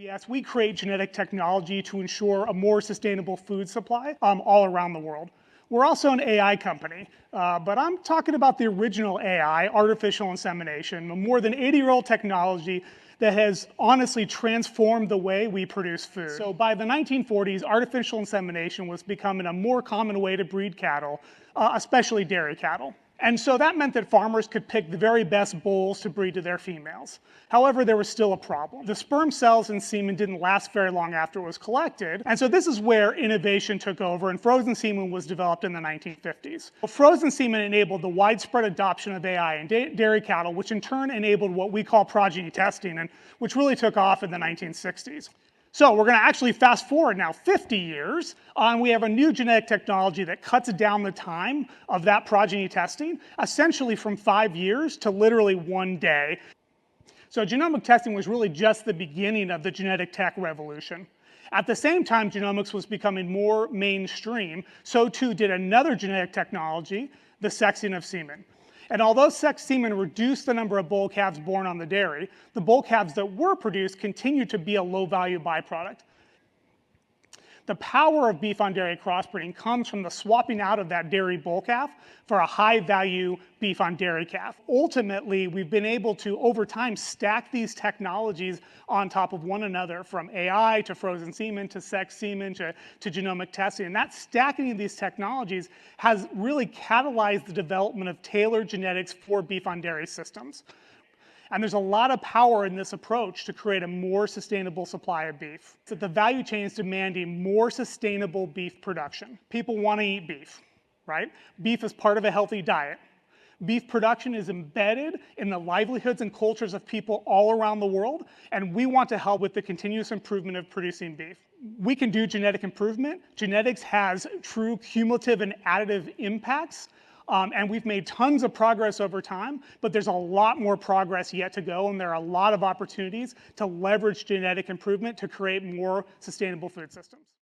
Yes, we create genetic technology to ensure a more sustainable food supply all around the world. We're also an AI company, but I'm talking about the original AI, artificial insemination, a more than 80-year-old technology that has honestly transformed the way we produce food. So by the 1940s, artificial insemination was becoming a more common way to breed cattle, especially dairy cattle. And so that meant that farmers could pick the very best bulls to breed to their females. However, there was still a problem. The sperm cells in semen didn't last very long after it was collected, and so this is where innovation took over, and frozen semen was developed in the 1950s. Well, frozen semen enabled the widespread adoption of AI in dairy cattle, which in turn enabled what we call progeny testing, and which really took off in the 1960s. So we're going to actually fast forward now 50 years, and we have a new genetic technology that cuts down the time of that progeny testing, essentially from 5 years to literally 1 day. So genomic testing was really just the beginning of the genetic tech revolution. At the same time genomics was becoming more mainstream, so too did another genetic technology, the sexing of semen. And although sexed semen reduced the number of bull calves born on the dairy, the bull calves that were produced continued to be a low-value byproduct. The power of beef-on-dairy crossbreeding comes from the swapping out of that dairy bull calf for a high-value beef-on-dairy calf. Ultimately, we've been able to, over time, stack these technologies on top of one another, from AI to frozen semen to sexed semen to genomic testing. And that stacking of these technologies has really catalyzed the development of tailored genetics for beef-on-dairy systems. And there's a lot of power in this approach to create a more sustainable supply of beef. So the value chain is demanding more sustainable beef production. People want to eat beef, right? Beef is part of a healthy diet. Beef production is embedded in the livelihoods and cultures of people all around the world, and we want to help with the continuous improvement of producing beef. We can do genetic improvement. Genetics has true cumulative and additive impacts. And we've made tons of progress over time, but there's a lot more progress yet to go, and there are a lot of opportunities to leverage genetic improvement to create more sustainable food systems.